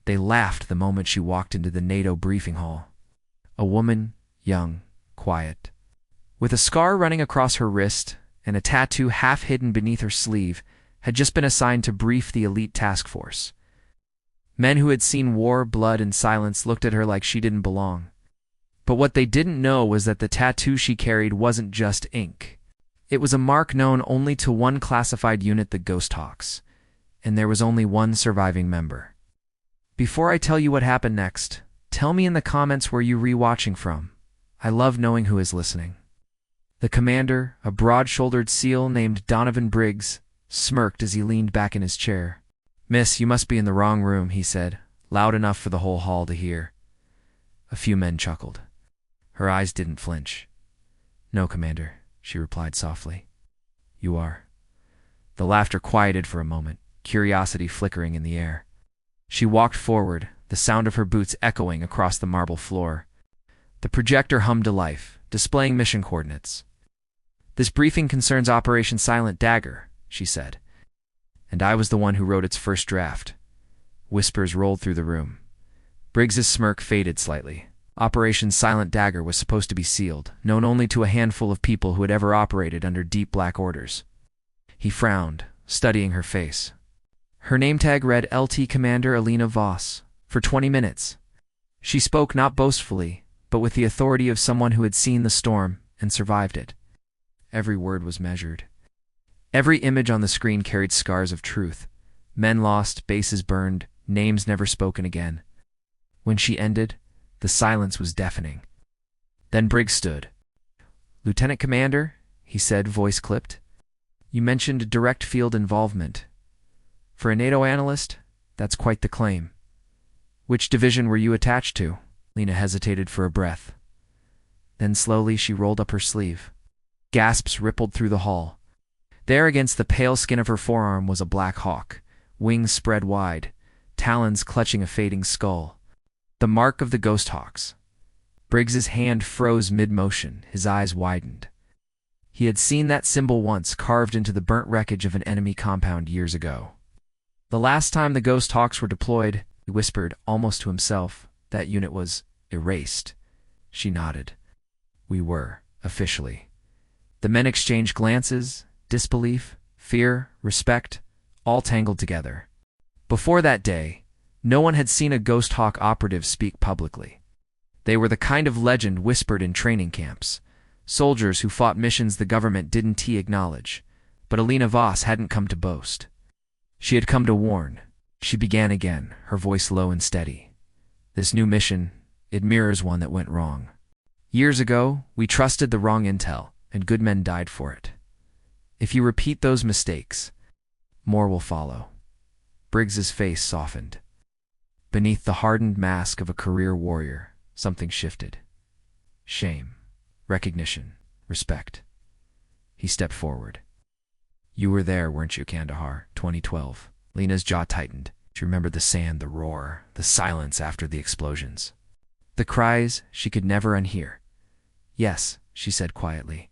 They laughed the moment she walked into the NATO briefing hall. A woman, young, quiet, with a scar running across her wrist and a tattoo half hidden beneath her sleeve, had just been assigned to brief the elite task force. Men who had seen war, blood, and silence looked at her like she didn't belong. But what they didn't know was that the tattoo she carried wasn't just ink. It was a mark known only to one classified unit, the Ghost Hawks, and there was only one surviving member. Before I tell you what happened next, tell me in the comments where you're rewatching from. I love knowing who is listening. The commander, a broad-shouldered SEAL named Donovan Briggs, smirked as he leaned back in his chair. "Miss, you must be in the wrong room," he said, loud enough for the whole hall to hear. A few men chuckled. Her eyes didn't flinch. "No, Commander," she replied softly. "You are." The laughter quieted for a moment, curiosity flickering in the air. She walked forward, the sound of her boots echoing across the marble floor. The projector hummed to life, displaying mission coordinates. "This briefing concerns Operation Silent Dagger," she said. "And I was the one who wrote its first draft." Whispers rolled through the room. Briggs's smirk faded slightly. Operation Silent Dagger was supposed to be sealed, known only to a handful of people who had ever operated under deep black orders. He frowned, studying her face. Her name tag read LT Commander Alina Voss, for 20 minutes. She spoke not boastfully, but with the authority of someone who had seen the storm and survived it. Every word was measured. Every image on the screen carried scars of truth. Men lost, bases burned, names never spoken again. When she ended, the silence was deafening. Then Briggs stood. "Lieutenant Commander," he said, voice clipped, "you mentioned direct field involvement. For a NATO analyst, that's quite the claim. Which division were you attached to?" Lena hesitated for a breath. Then slowly she rolled up her sleeve. Gasps rippled through the hall. There against the pale skin of her forearm was a black hawk, wings spread wide, talons clutching a fading skull. The mark of the Ghost Hawks. Briggs's hand froze mid-motion, his eyes widened. He had seen that symbol once carved into the burnt wreckage of an enemy compound years ago. The last time the Ghost Hawks were deployed, he whispered, almost to himself, that unit was erased. She nodded. "We were, officially." The men exchanged glances, disbelief, fear, respect, all tangled together. Before that day, no one had seen a Ghost Hawk operative speak publicly. They were the kind of legend whispered in training camps, soldiers who fought missions the government didn't acknowledge. But Alina Voss hadn't come to boast. She had come to warn. She began again, her voice low and steady. "This new mission, it mirrors one that went wrong. Years ago, we trusted the wrong intel, and good men died for it. If you repeat those mistakes, more will follow." Briggs's face softened. Beneath the hardened mask of a career warrior, something shifted. Shame, recognition, respect. He stepped forward. "You were there, weren't you, Kandahar, 2012? Lena's jaw tightened. She remembered the sand, the roar, the silence after the explosions. The cries she could never unhear. "Yes," she said quietly.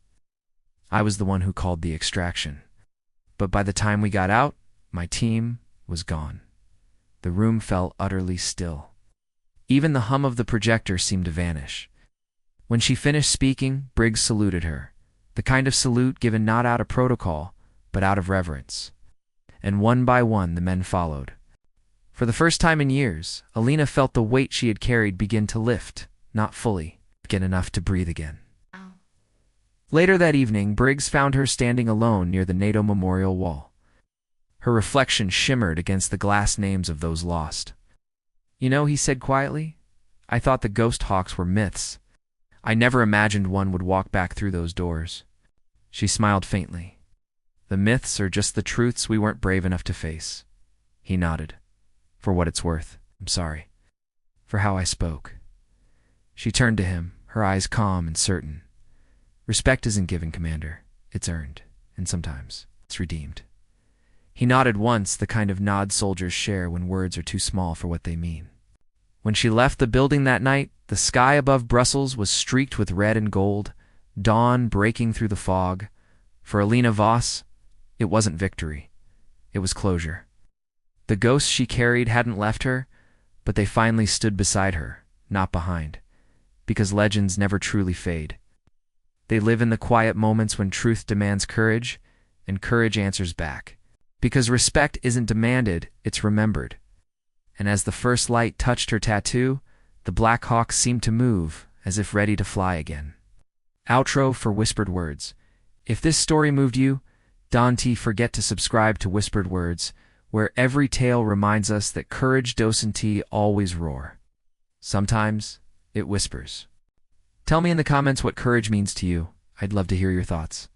"I was the one who called the extraction. But by the time we got out, my team was gone." The room fell utterly still. Even the hum of the projector seemed to vanish. When she finished speaking, Briggs saluted her, the kind of salute given not out of protocol, but out of reverence. And one by one the men followed. For the first time in years, Alina felt the weight she had carried begin to lift, not fully, get enough to breathe again. Later that evening, Briggs found her standing alone near the NATO memorial wall. Her reflection shimmered against the glass names of those lost. "You know," he said quietly, "I thought the Ghost Hawks were myths. I never imagined one would walk back through those doors." She smiled faintly. "The myths are just the truths we weren't brave enough to face." He nodded. "For what it's worth, I'm sorry. For how I spoke." She turned to him, her eyes calm and certain. "Respect isn't given, Commander. It's earned, and sometimes it's redeemed." He nodded once, the kind of nod soldiers share when words are too small for what they mean. When she left the building that night, the sky above Brussels was streaked with red and gold, dawn breaking through the fog. For Alina Voss, it wasn't victory. It was closure. The ghosts she carried hadn't left her, but they finally stood beside her, not behind. Because legends never truly fade. They live in the quiet moments when truth demands courage, and courage answers back. Because respect isn't demanded, it's remembered. And as the first light touched her tattoo, the Black Hawk seemed to move, as if ready to fly again. Outro for Whispered Words. If this story moved you, don't forget to subscribe to Whispered Words, where every tale reminds us that courage doesn't always roar. Sometimes it whispers. Tell me in the comments what courage means to you. I'd love to hear your thoughts.